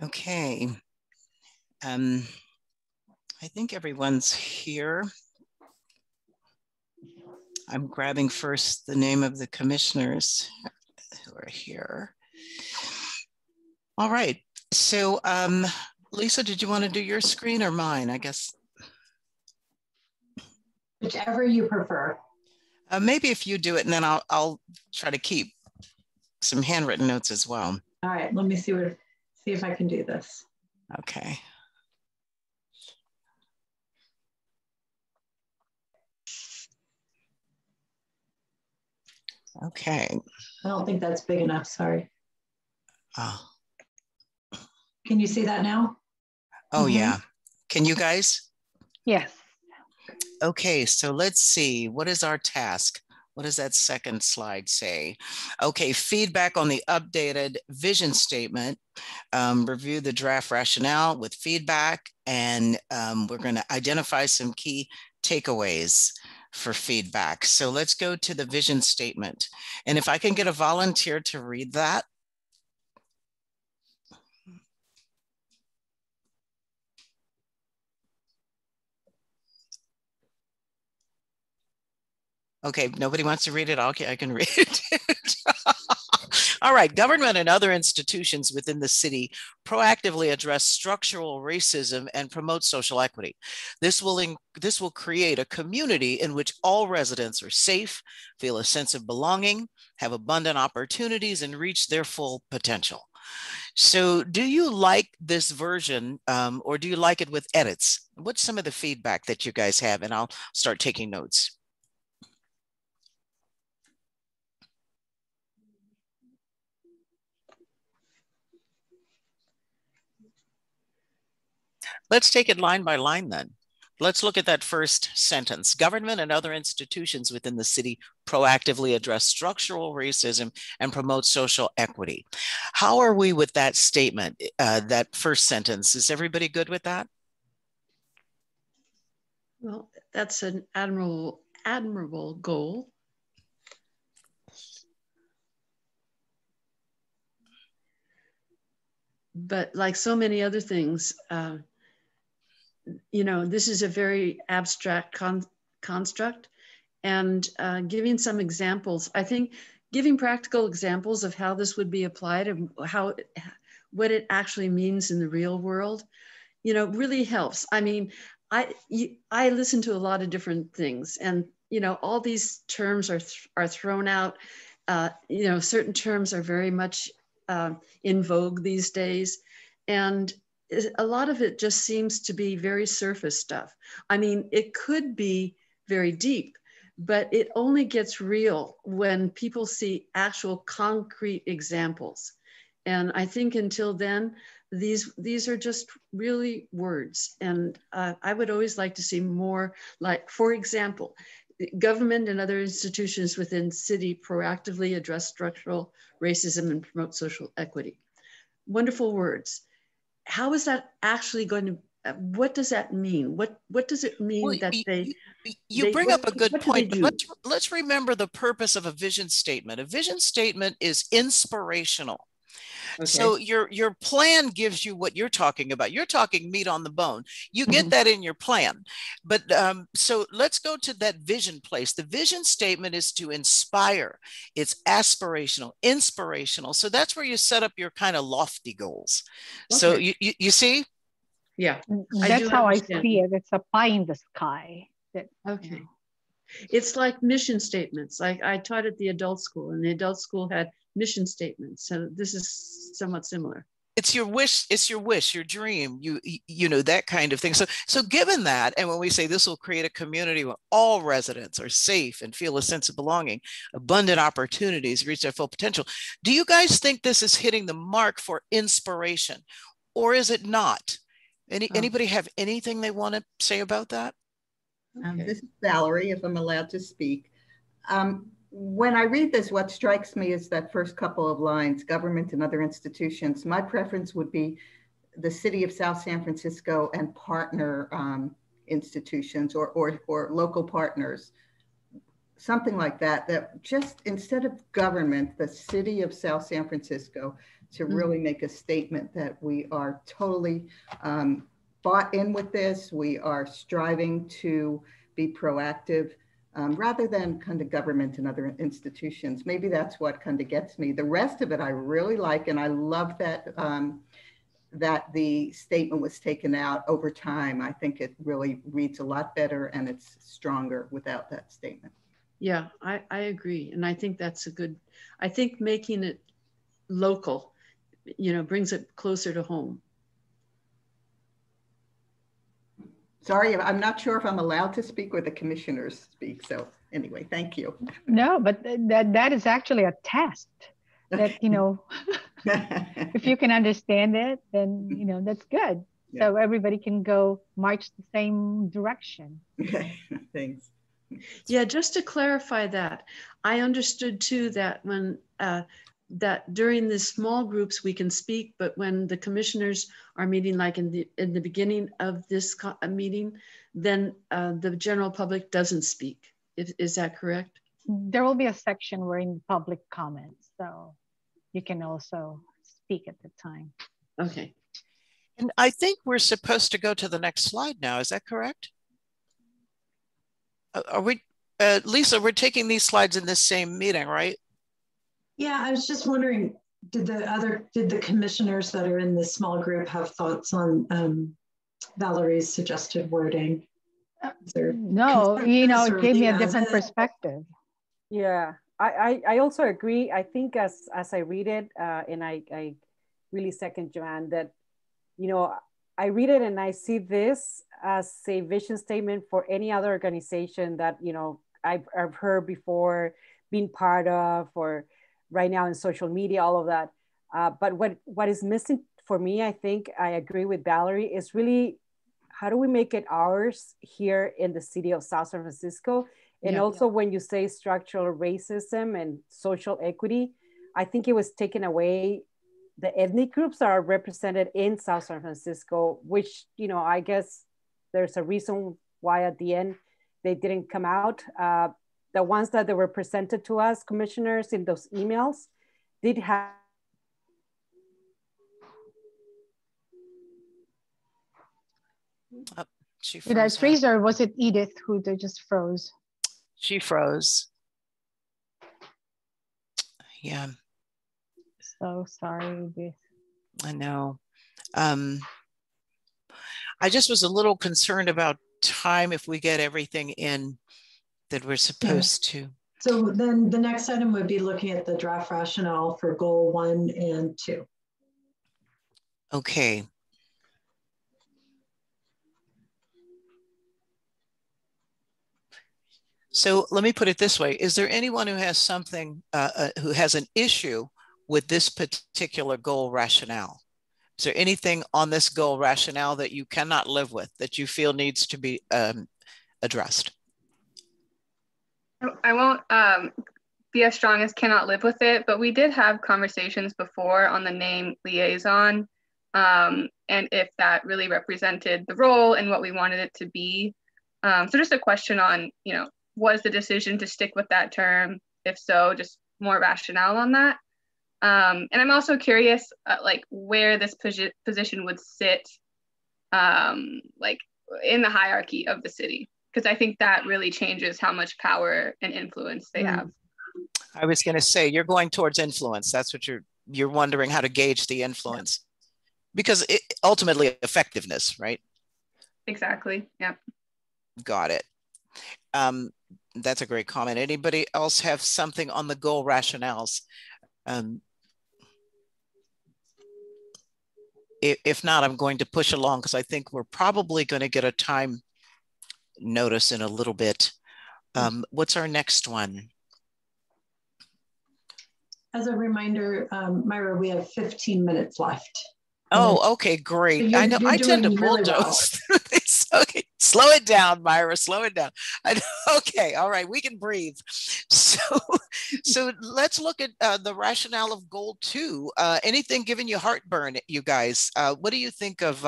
Okay. I think everyone's here. I'm grabbing first the name of the commissioners who are here. All right. So, Lisa, did you want to do your screen or mine? I guess. Whichever you prefer. Maybe if you do it, and then I'll try to keep some handwritten notes as well. All right. Let me see if I can do this. Okay. Okay. I don't think that's big enough. Sorry. Oh. Can you see that now? Oh, yeah. Can you guys? Yes. Okay, so let's see. What is our task? What does that second slide say? Okay, feedback on the updated vision statement. Review the draft rationale with feedback, and we're going to identify some key takeaways for feedback. So let's go to the vision statement. And if I can get a volunteer to read that. Okay, nobody wants to read it. Okay, I can read it. All right, government and other institutions within the city proactively address structural racism and promote social equity. This will create a community in which all residents are safe, feel a sense of belonging, have abundant opportunities, and reach their full potential. So do you like this version or do you like it with edits? What's some of the feedback that you guys have? And I'll start taking notes. Let's take it line by line then. Let's look at that first sentence. Government and other institutions within the city proactively address structural racism and promote social equity. How are we with that statement, that first sentence? Is everybody good with that? Well, that's an admirable goal. But like so many other things, you know, this is a very abstract construct, and giving some examples, I think giving practical examples of how this would be applied and what it actually means in the real world, you know, really helps. I mean, I listen to a lot of different things, and, you know, all these terms are thrown out. You know, certain terms are very much in vogue these days. And a lot of it just seems to be very surface stuff. I mean, it could be very deep, but it only gets real when people see actual concrete examples. And I think until then, these are just really words. And I would always like to see more, like, for example, government and other institutions within city proactively address structural racism and promote social equity. Wonderful words. How is that actually going to, what does that mean? What does it mean that you bring up a good point, but let's remember the purpose of a vision statement. A vision statement is inspirational. Okay. So your plan gives you what you're talking about. You're talking meat on the bone. You get that in your plan. But so let's go to that vision place. The vision statement is to inspire. It's aspirational, inspirational. So that's where you set up your kind of lofty goals. Okay. So you see? Yeah. That's how I see it. It's a pie in the sky. Okay. You know. It's like mission statements. Like I taught at the adult school, and the adult school had mission statements. So this is somewhat similar. It's your wish, your dream, you know, that kind of thing. So given that, and when we say this will create a community where all residents are safe and feel a sense of belonging, abundant opportunities, reach their full potential, do you guys think this is hitting the mark for inspiration, or is it not? Anybody have anything they want to say about that? Okay. This is Valerie, if I'm allowed to speak. When I read this, what strikes me is that first couple of lines, government and other institutions. My preference would be the city of South San Francisco and partner institutions or local partners, something like that, that just instead of government, the city of South San Francisco, to really make a statement that we are totally bought in with this. We are striving to be proactive rather than kind of government and other institutions. Maybe that's what kind of gets me. The rest of it I really like, and I love that that the statement was taken out over time. I think it really reads a lot better and it's stronger without that statement. Yeah, I agree. And I think that's a good, I think making it local, you know, brings it closer to home. Sorry, I'm not sure if I'm allowed to speak or the commissioners speak. So anyway, thank you. No, but that is actually a test that, you know, if you can understand it, then, you know, that's good. Yeah. So everybody can go march the same direction. Okay, thanks. Yeah, just to clarify that, I understood too that when that during the small groups we can speak, but when the commissioners are meeting, like in the beginning of this meeting, then the general public doesn't speak. Is that correct? There will be a section where in public comments, so you can also speak at the time. Okay. And I think we're supposed to go to the next slide now. Is that correct? Are we, Lisa, we're taking these slides in this same meeting, right? Yeah, I was just wondering, did the commissioners that are in this small group have thoughts on Valerie's suggested wording? No, you know, it gave me a different perspective. Yeah, I also agree. I think as I read it, and I really second Joanne that, you know, I read it and I see this as a vision statement for any other organization that, you know, I've heard before, been part of, or right now in social media, all of that. But what is missing for me, I think I agree with Valerie, is really how do we make it ours here in the city of South San Francisco? And also when you say structural racism and social equity, I think it was taken away. The ethnic groups that are represented in South San Francisco, which, you know, I guess there's a reason why at the end they didn't come out. The ones that they were presented to us, commissioners, in those emails, did have. Oh, she froze. Did I freeze or was it Edith who just froze? She froze. Yeah. So sorry, Edith. I know. I just was a little concerned about time if we get everything in that we're supposed to. So then the next item would be looking at the draft rationale for goal 1 and 2. Okay. So let me put it this way. Is there anyone who has something, who has an issue with this particular goal rationale? Is there anything on this goal rationale that you cannot live with, that you feel needs to be addressed? I won't be as strong as cannot live with it, but we did have conversations before on the name liaison, and if that really represented the role and what we wanted it to be. So just a question on, you know, was the decision to stick with that term? If so, just more rationale on that. And I'm also curious, like where this position would sit, like in the hierarchy of the city, because I think that really changes how much power and influence they have. I was going to say, you're going towards influence. That's what you're wondering, how to gauge the influence, because ultimately effectiveness, right? Exactly. Yeah. Got it. That's a great comment. Anybody else have something on the goal rationales? If not, I'm going to push along because I think we're probably going to get a time notice in a little bit. What's our next one? As a reminder, Myra, we have 15 minutes left. Oh, okay, great. So I know I tend to bulldoze. Really well. Okay, slow it down, Myra. Slow it down. Okay, all right, we can breathe. So let's look at the rationale of goal 2. Anything giving you heartburn, you guys? What do you think of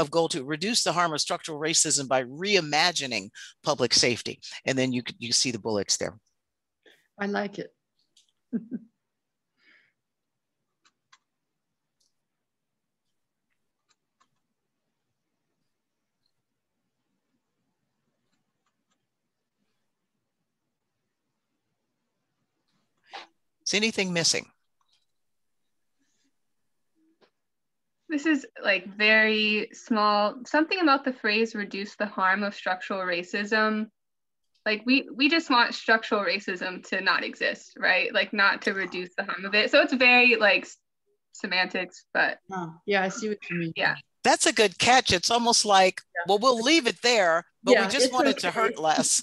goal 2? Reduce the harm of structural racism by reimagining public safety. And then you see the bullets there. I like it. Is anything missing? This is like very small, something about the phrase reduce the harm of structural racism. Like we just want structural racism to not exist, right? Like not to reduce the harm of it. So it's very like semantics, but yeah, I see what you mean. Yeah. That's a good catch. It's almost like, well, we'll leave it there, but we just want it to hurt less.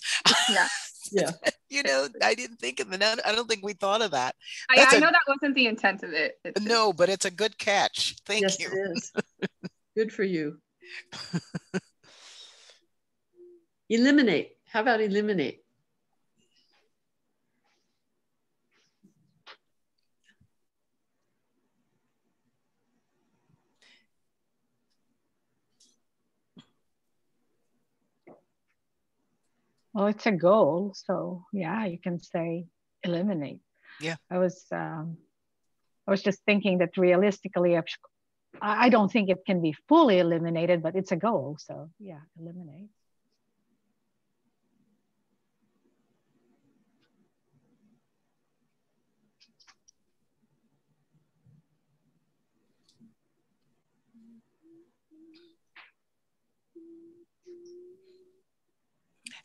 Yeah. Yeah. You know, I didn't think of that. I don't think we thought of that. I know that wasn't the intent of it. No, but it's a good catch. Thank you. Yes, it is. Good for you. Eliminate. How about eliminate? Well, it's a goal, so yeah, you can say eliminate. Yeah. I was just thinking that realistically, I don't think it can be fully eliminated, but it's a goal, so yeah, eliminate.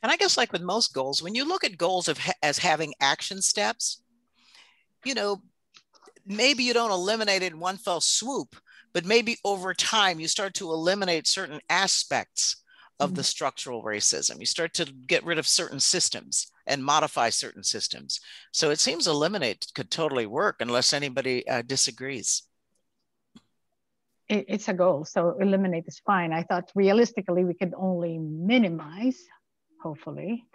And I guess like with most goals, when you look at goals as having action steps, you know, maybe you don't eliminate it in one fell swoop, but maybe over time you start to eliminate certain aspects of the structural racism. You start to get rid of certain systems and modify certain systems. So it seems eliminate could totally work unless anybody disagrees. It's a goal, so eliminate is fine. I thought realistically we could only minimize, hopefully.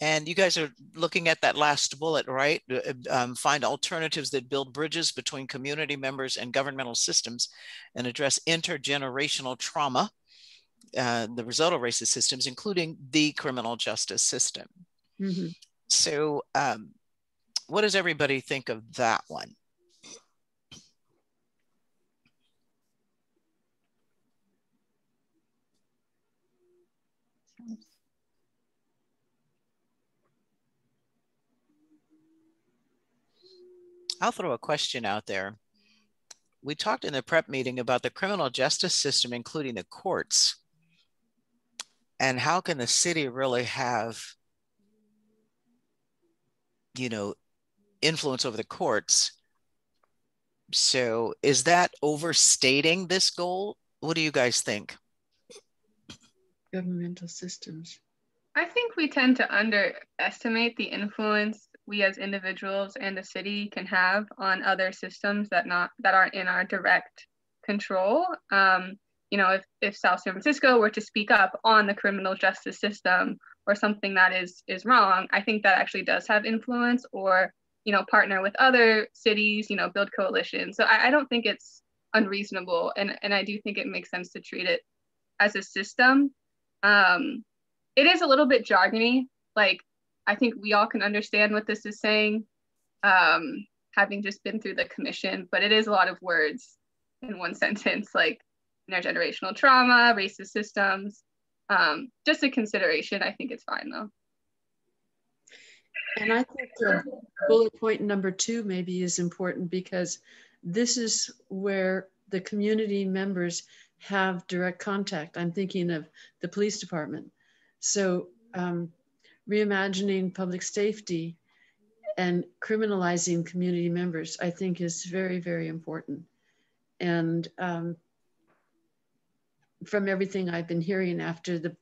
And you guys are looking at that last bullet, right? Find alternatives that build bridges between community members and governmental systems and address intergenerational trauma, the result of racist systems, including the criminal justice system. Mm-hmm. So what does everybody think of that one? I'll throw a question out there. We talked in the prep meeting about the criminal justice system, including the courts. And how can the city really have, you know, influence over the courts? So is that overstating this goal? What do you guys think? Governmental systems. I think we tend to underestimate the influence we as individuals and the city can have on other systems that aren't in our direct control. You know, if South San Francisco were to speak up on the criminal justice system or something that is wrong, I think that actually does have influence, or, you know, partner with other cities, you know, build coalitions. So I don't think it's unreasonable. And I do think it makes sense to treat it as a system. It is a little bit jargony. Like, I think we all can understand what this is saying, having just been through the commission, but it is a lot of words in one sentence, like intergenerational trauma, racist systems. Just a consideration. I think it's fine though. And I think bullet point number 2 maybe is important, because this is where the community members have direct contact. I'm thinking of the police department. So reimagining public safety and criminalizing community members, I think, is very, very important. And from everything I've been hearing after the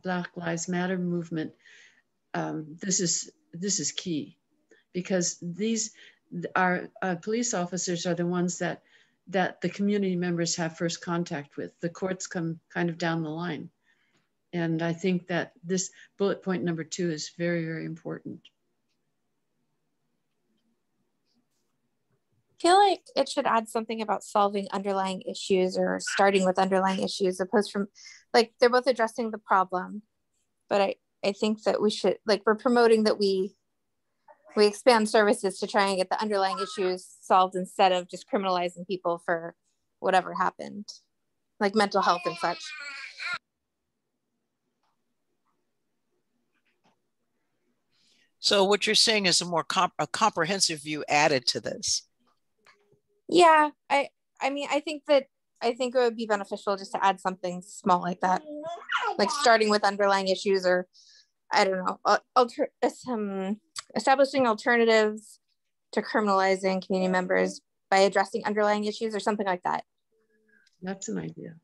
Black Lives Matter movement, this is key, because these our police officers are the ones that the community members have first contact with. The courts come kind of down the line. And I think that this bullet point number 2 is very, very important. I feel like it should add something about solving underlying issues or starting with underlying issues, opposed from, like, they're both addressing the problem. But I think that we should, like, we're promoting that we expand services to try and get the underlying issues solved instead of just criminalizing people for whatever happened, like mental health and such. So what you're saying is a more comprehensive view added to this. Yeah, I mean, I think it would be beneficial just to add something small like that, like starting with underlying issues, or I don't know, establishing alternatives to criminalizing community members by addressing underlying issues or something like that. That's an idea.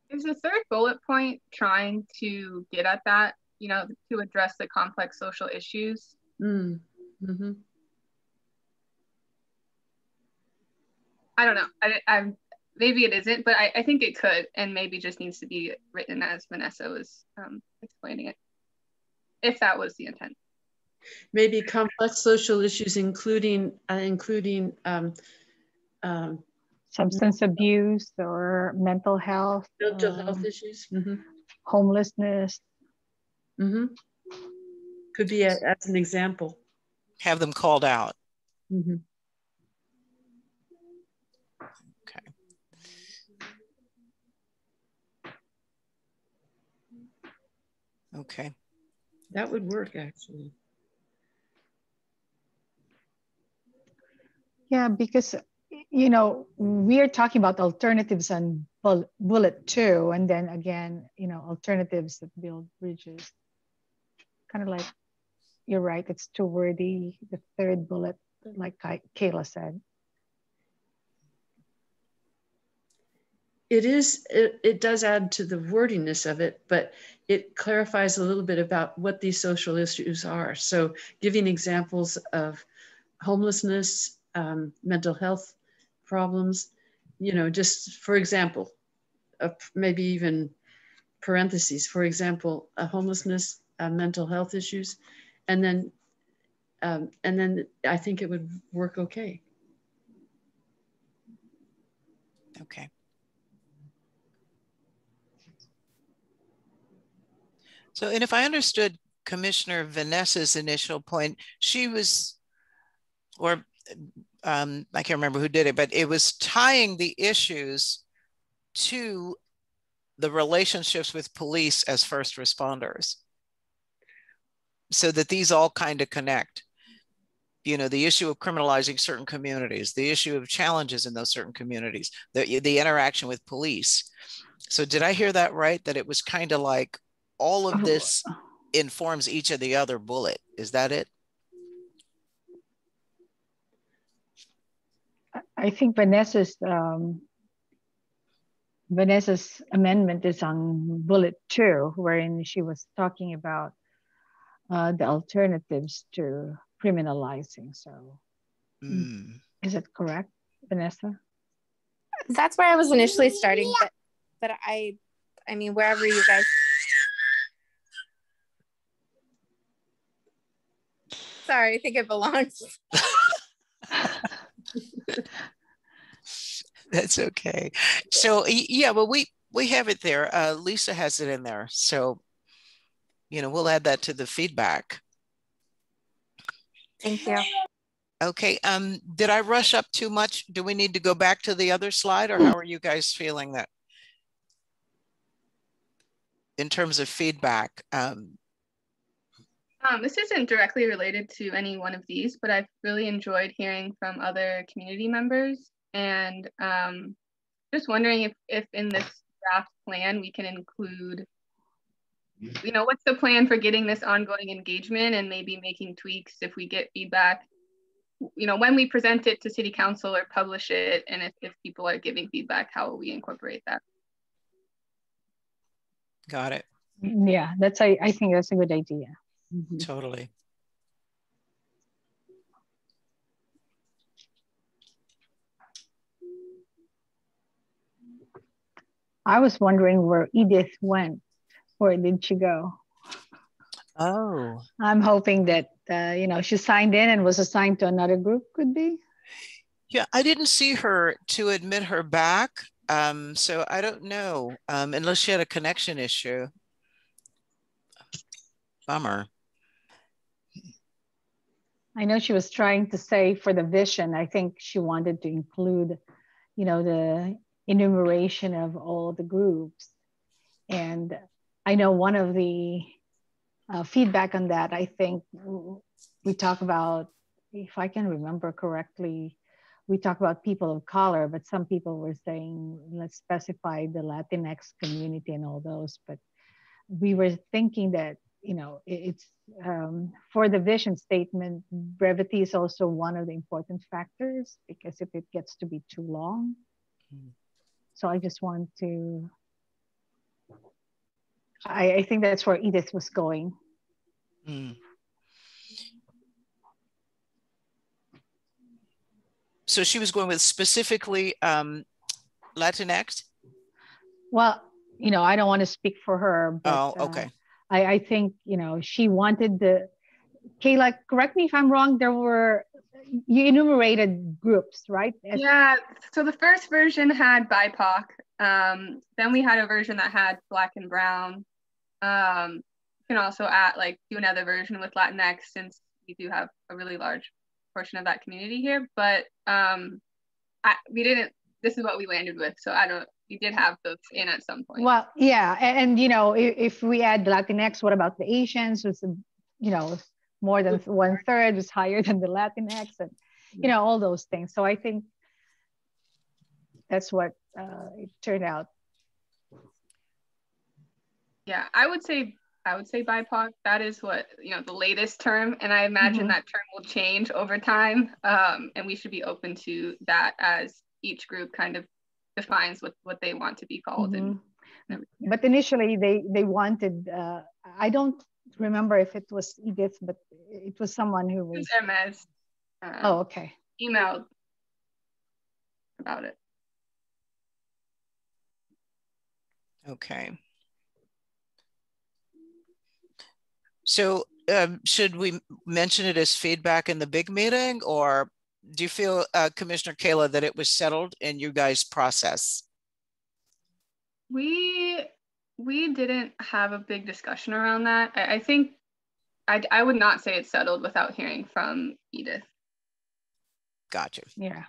Is the third bullet point trying to get at that, you know, to address the complex social issues? Mm-hmm. I don't know. I'm maybe it isn't, but I think it could, and maybe just needs to be written as Vanessa was explaining it, if that was the intent. Maybe complex social issues, including substance abuse or mental health issues, homelessness. Could be as an example. Have them called out. Okay. Okay. That would work, actually. Yeah, because, you know, we are talking about alternatives on bullet 2, and then again, you know, alternatives that build bridges. Kind of like, you're right, it's too wordy, the third bullet, like Kayla said. It does add to the wordiness of it, but it clarifies a little bit about what these social issues are. So giving examples of homelessness, mental health problems, you know, just for example, maybe even parentheses, for example, homelessness, mental health issues, and then I think it would work okay. Okay. So, and if I understood Commissioner Vanessa's initial point, she was, or I can't remember who did it, but it was tying the issues to the relationships with police as first responders, so that these all kind of connect. You know, the issue of criminalizing certain communities, the issue of challenges in those certain communities, the interaction with police. So did I hear that right? That it was kind of like all of this informs each of the other bullet. Is that it? I think Vanessa's amendment is on bullet 2, wherein she was talking about the alternatives to criminalizing. So is it correct, Vanessa? That's where I was initially starting, but I mean, wherever you guys. Sorry, I think it belongs. That's okay. So yeah, well, we have it there. Lisa has it in there. So, you know, we'll add that to the feedback. Thank you. Okay. Did I rush up too much? Do we need to go back to the other slide, or how are you guys feeling that in terms of feedback? This isn't directly related to any one of these, but I've really enjoyed hearing from other community members, and just wondering if in this draft plan we can include, you know, what's the plan for getting this ongoing engagement and maybe making tweaks if we get feedback, you know, when we present it to City Council or publish it, and if people are giving feedback, how will we incorporate that? Got it. Yeah, I think that's a good idea. Totally. I was wondering where Edith went. Where did she go? Oh. I'm hoping that, you know, she signed in and was assigned to another group, could be. Yeah, I didn't see her to admit her back. So I don't know, unless she had a connection issue. Bummer. I know she was trying to say for the vision, I think she wanted to include, you know, the enumeration of all the groups. And I know one of the feedback on that. I think we talk about, if I can remember correctly, we talk about people of color, but some people were saying, let's specify the Latinx community and all those. But we were thinking that, it's for the vision statement, brevity is also one of the important factors, because if it gets to be too long. So I just want to, I think that's where Edith was going. So she was going with specifically Latinx? Well, I don't want to speak for her, but okay. I think, she wanted Kayla, correct me if I'm wrong, you enumerated groups, right? Yeah, so the first version had BIPOC. Then we had a version that had Black and Brown. You can also do another version with Latinx, since we do have a really large portion of that community here. But this is what we landed with. So we did have those in at some point. Well, yeah. And if we add Latinx, what about the Asians? Was, more than 1/3 was higher than the Latinx, and, all those things. So I think that's what it turned out. Yeah, I would say BIPOC. That is what, the latest term. And I imagine that term will change over time. And we should be open to that as each group kind of defines what they want to be called. But initially they wanted, I don't remember if it was Edith, but it was someone who was. It was Hermes. Oh, okay. Emailed about it. Okay. So should we mention it as feedback in the big meeting, or do you feel, Commissioner Kayla, that it was settled in you guys' process? We didn't have a big discussion around that. I think I would not say it's settled without hearing from Edith. Gotcha. Yeah.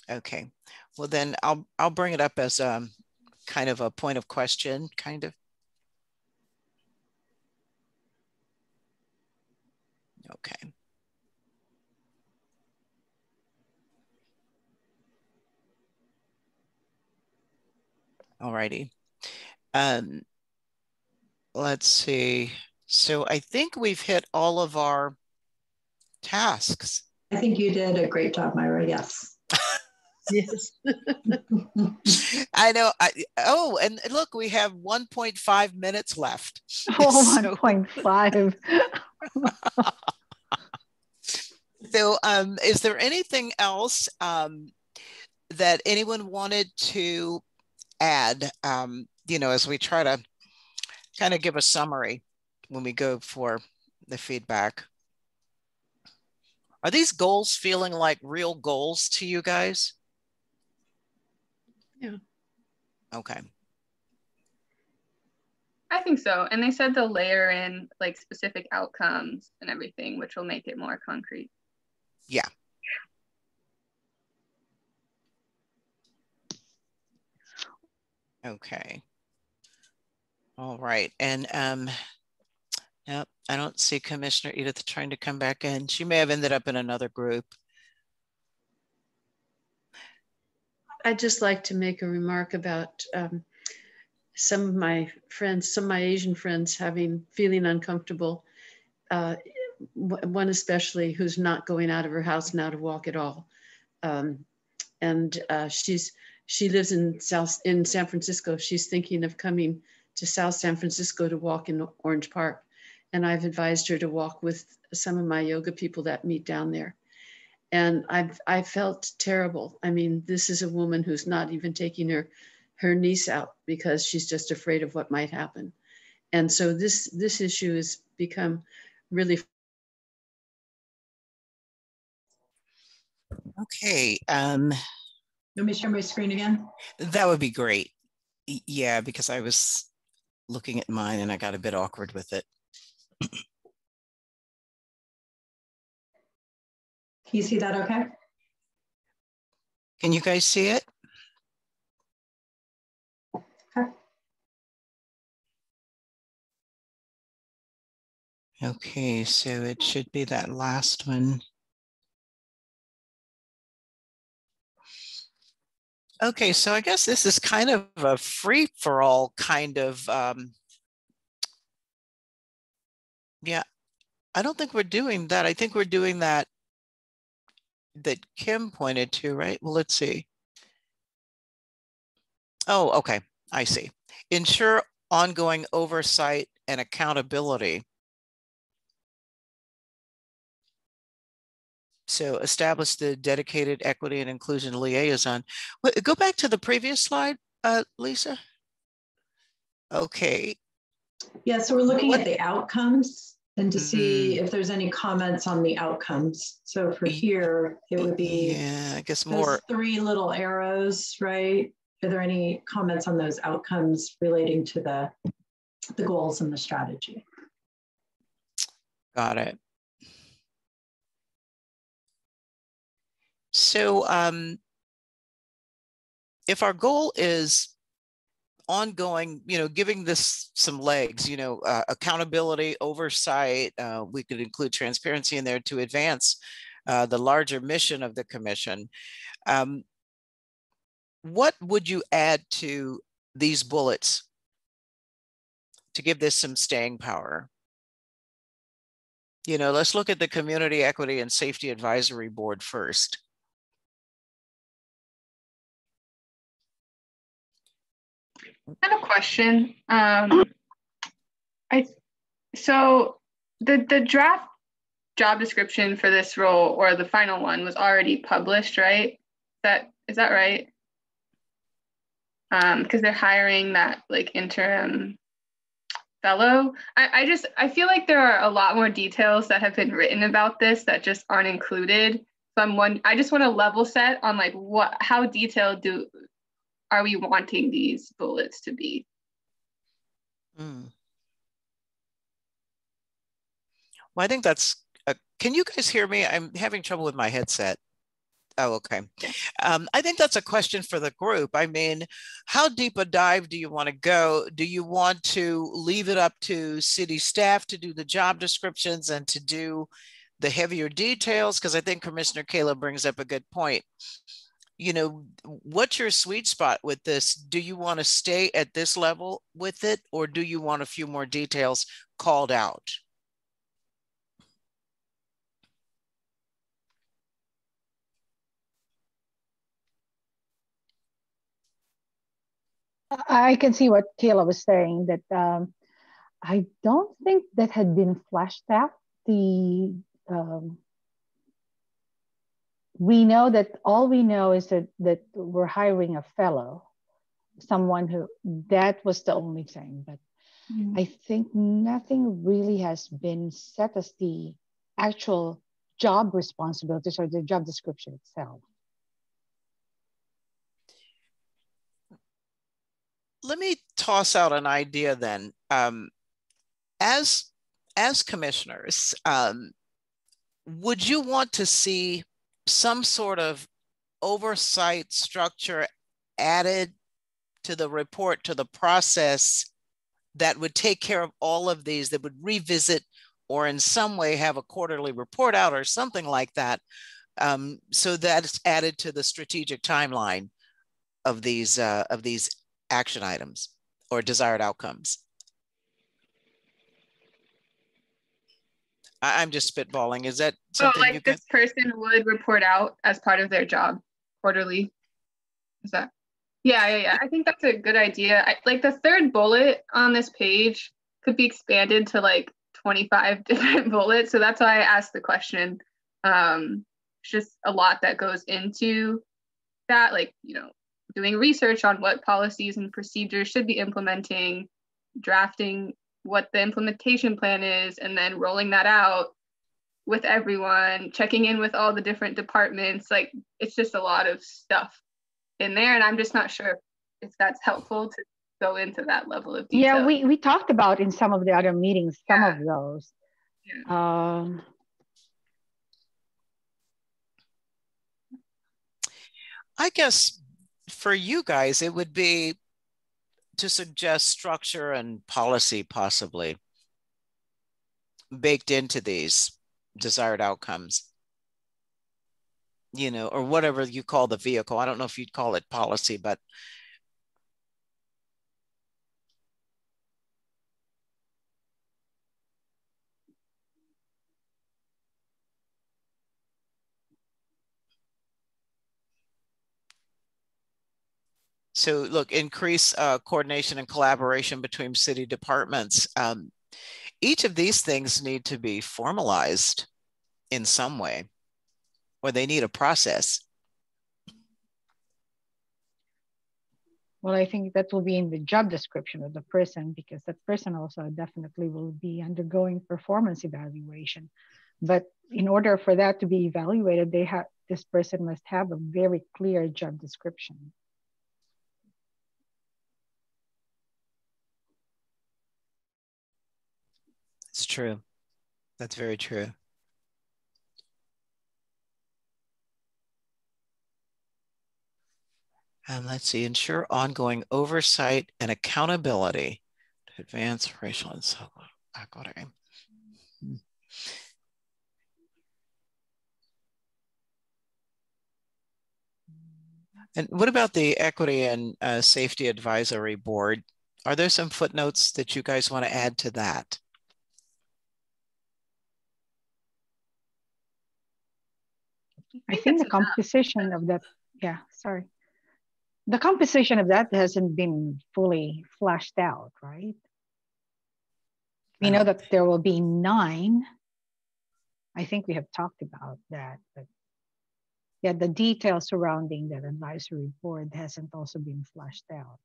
Okay. Well, then I'll bring it up as kind of a point of question, kind of. Okay. All righty. Let's see. So I think we've hit all of our tasks. I think you did a great job, Myra. Yes. Yes. I know. And look, we have 1.5 minutes left. Oh, 1.5. So is there anything else that anyone wanted to add, as we try to kind of give a summary when we go for the feedback? Are these goals feeling like real goals to you guys? Yeah. Okay. I think so. And they said they'll layer in specific outcomes and everything, which will make it more concrete. Yeah. Okay. All right. And yep, I don't see Commissioner Edith trying to come back in. She may have ended up in another group. I'd just like to make a remark about some of my Asian friends feeling uncomfortable. One especially, who's not going out of her house now to walk at all. She lives in San Francisco. She's thinking of coming to South San Francisco to walk in Orange Park. And I've advised her to walk with some of my yoga people that meet down there. And I felt terrible. I mean, this is a woman who's not even taking her niece out because she's just afraid of what might happen. And so this issue has become really. Okay. Let me share my screen again. That would be great. Yeah, because I was looking at mine and I got a bit awkward with it. Can you see that okay? Can you guys see it? Okay. Okay, so it should be that last one. Okay, so I guess this is kind of a free-for-all kind of, yeah, I don't think we're doing that. I think we're doing that Kim pointed to, right? Well, let's see. Oh, okay, I see. Ensure ongoing oversight and accountability. So establish the dedicated equity and inclusion liaison. Go back to the previous slide, Lisa. Okay. Yeah, so we're looking at the outcomes and to see if there's any comments on the outcomes. So for here, it would be, yeah, I guess those more 3 little arrows, right? Are there any comments on those outcomes relating to the goals and the strategy? Got it. So if our goal is ongoing, giving this some legs, accountability, oversight, we could include transparency in there to advance the larger mission of the commission. What would you add to these bullets to give this some staying power? Let's look at the Community Equity and Safety Advisory Board first. I have a question. So the draft job description for this role, or the final one, was already published, right? Is that right? Because they're hiring that like interim fellow. I feel like there are a lot more details that have been written about this that just aren't included. So I just want to level set on like how detailed are we wanting these bullets to be? Well, I think that's, can you guys hear me? I'm having trouble with my headset. Oh, okay. I think that's a question for the group. I mean, how deep a dive do you want to go? Do you want to leave it up to city staff to do the job descriptions and to do the heavier details? Because I think Commissioner Kayla brings up a good point. What's your sweet spot with this? Do you want to stay at this level with it, or do you want a few more details called out? I can see what Kayla was saying, that I don't think that had been fleshed out. We know that all we know is that we're hiring a fellow, someone who, that was the only thing. But I think nothing really has been set as the actual job responsibilities or the job description itself. Let me toss out an idea then. As commissioners, would you want to see some sort of oversight structure added to the report, to the process, that would take care of all of these, that would revisit or in some way have a quarterly report out or something like that, so that's added to the strategic timeline of these action items or desired outcomes? I'm just spitballing. Is that something like this person would report out as part of their job quarterly? Is that? Yeah. I think that's a good idea. Like the third bullet on this page could be expanded to like 25 different bullets. So that's why I asked the question. It's just a lot that goes into that, like, doing research on what policies and procedures should be implementing, drafting what the implementation plan is, and then rolling that out with everyone, checking in with all the different departments. Like, it's just a lot of stuff in there, and I'm just not sure if that's helpful to go into that level of detail. Yeah, we talked about in some of the other meetings, some of those. Yeah. I guess for you guys, it would be to suggest structure and policy, possibly. baked into these desired outcomes, you know, or whatever you call the vehicle. I don't know if you'd call it policy, but so look, increase coordination and collaboration between city departments. Each of these things need to be formalized in some way, or they need a process. Well, I think that will be in the job description of the person, because that person also definitely will be undergoing performance evaluation. But in order for that to be evaluated, this person must have a very clear job description. It's true. That's very true. And let's see, ensure ongoing oversight and accountability to advance racial and social equity. And what about the Equity and Safety Advisory Board? Are there some footnotes that you guys want to add to that? I think the composition of that, yeah, sorry. The composition of that hasn't been fully fleshed out, right? We know that there will be 9. I think we have talked about that, but yeah, the details surrounding that advisory board hasn't also been fleshed out.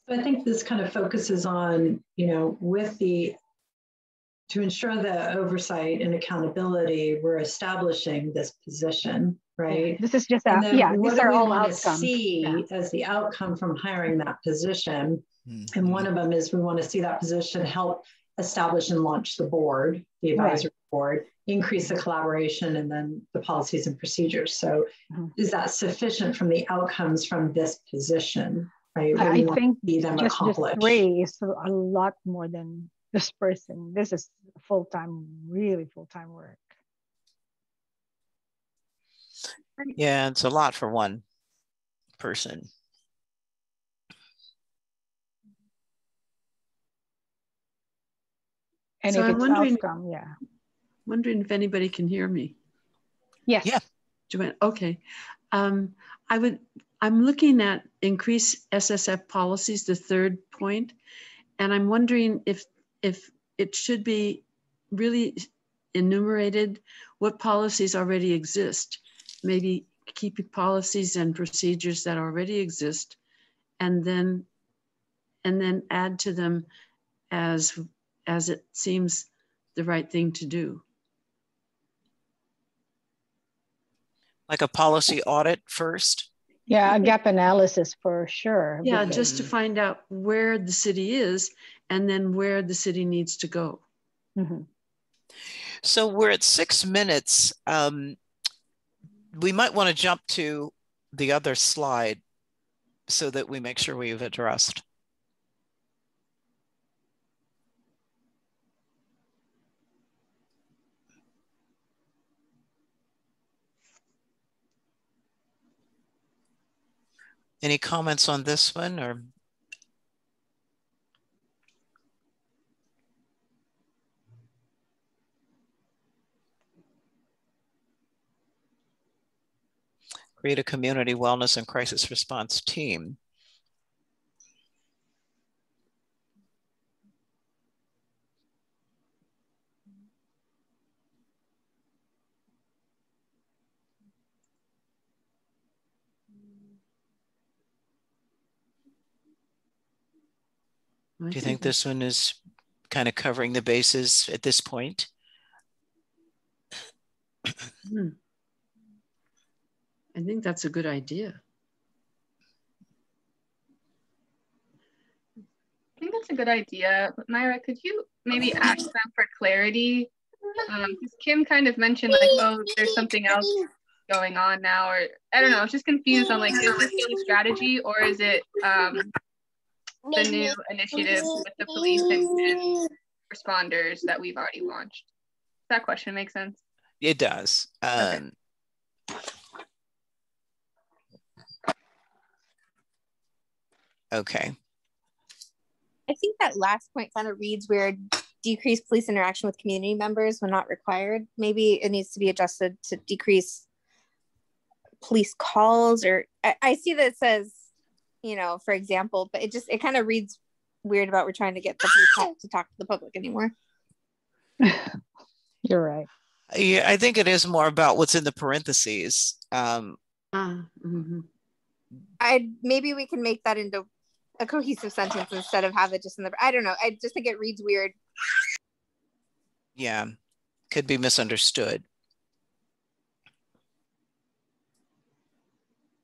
So I think this kind of focuses on, you know, to ensure the oversight and accountability, we're establishing this position, right? Yeah, this is just these are all outcomes. See as the outcome from hiring that position. Mm-hmm. And one of them is we want to see that position help establish and launch the board, the advisory board, increase the collaboration, and then the policies and procedures. So is that sufficient from the outcomes from this position, right? I think just 3 is a lot more than this person. This is full-time, really full-time work. Yeah, it's a lot for one person. And so if it's outcome, wondering if anybody can hear me. Yes. Yeah. Joanne, okay. I'm looking at increase SSF policies, the 3rd point, and I'm wondering if it should be really enumerated what policies already exist. Maybe keeping policies and procedures that already exist, and then add to them as it seems the right thing to do. Like a policy audit first? Yeah, a gap analysis for sure. Yeah, just to find out where the city is and then where the city needs to go. Mm-hmm. So we're at 6 minutes. We might want to jump to the other slide so that we make sure we've addressed. Any comments on this one, or? Create a community wellness and crisis response team. Do you think this one is kind of covering the bases at this point? I think that's a good idea. I think that's a good idea. Myra, could you maybe ask them for clarity? Because Kim kind of mentioned like, oh, there's something else going on now, or I don't know, I was just confused on like, is this a strategy or is it the new initiative with the police and responders that we've already launched. Does that question make sense? It does. Okay. Okay. I think that last point kind of reads weird. Decrease police interaction with community members when not required. Maybe it needs to be adjusted to decrease police calls, or I see that it says, you know, for example, but it kind of reads weird about we're trying to get the police to talk to the public anymore. You're right. Yeah, I think it is more about what's in the parentheses. Maybe we can make that into a cohesive sentence instead of have it just in the, I don't know. I just think it reads weird. Yeah, could be misunderstood.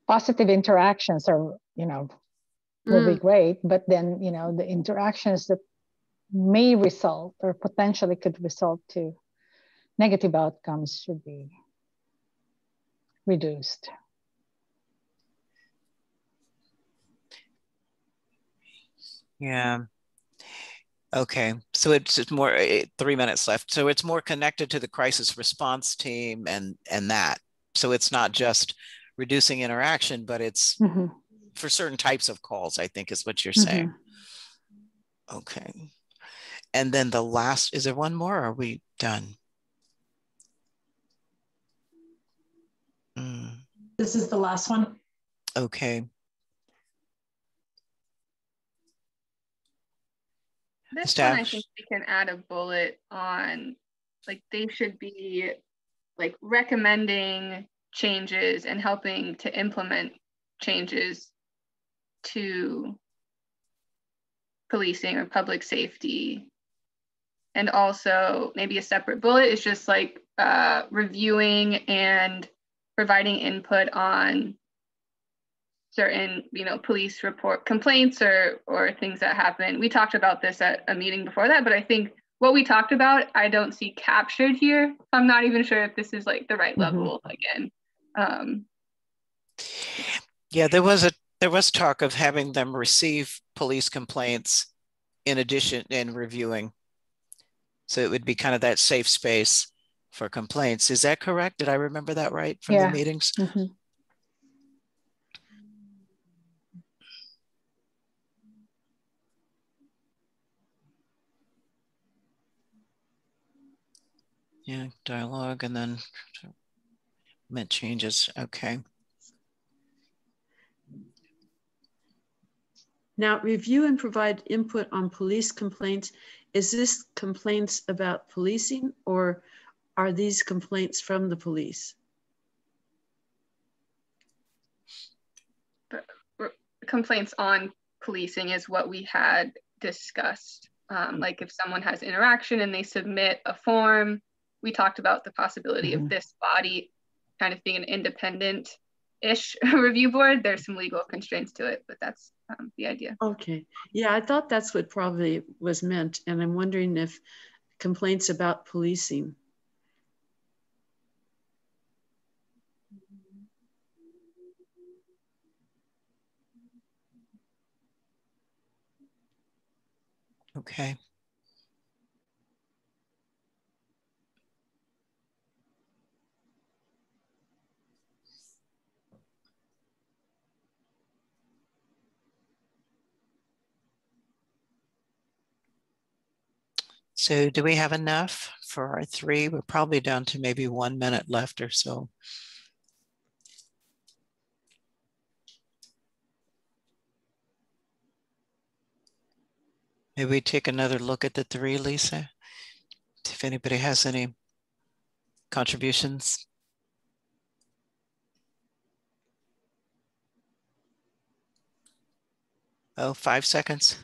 Positive interactions are, you know, will be great, but then, you know, the interactions that may result or potentially could result to negative outcomes should be reduced. Yeah. Okay, so it's more 3 minutes left. So it's more connected to the crisis response team and that. So it's not just reducing interaction, but it's for certain types of calls, I think is what you're saying. Okay. And then the last, is there one more or are we done? This is the last one. Okay. This one, I think we can add a bullet on, like, they should be like recommending changes and helping to implement changes to policing or public safety. And also maybe a separate bullet is just like reviewing and providing input on certain, you know, police report complaints or things that happen. We talked about this at a meeting before that, but I think what we talked about, I don't see captured here. I'm not even sure if this is like the right level again. Yeah, there was talk of having them receive police complaints in addition in reviewing. So it would be kind of that safe space for complaints. Is that correct? Did I remember that right from the meetings? Yeah, dialogue and then implement changes. Okay. Now, review and provide input on police complaints. Is this complaints about policing or are these complaints from the police? Complaints on policing is what we had discussed. Like if someone has interaction and they submit a form, we talked about the possibility of this body kind of being an independent-ish review board. There's some legal constraints to it, but that's the idea. Okay. Yeah, I thought that's what probably was meant. And I'm wondering if complaints about policing. Okay. So do we have enough for our 3? We're probably down to maybe 1 minute left or so. Maybe we take another look at the 3, Lisa, if anybody has any contributions. Oh, 5 seconds.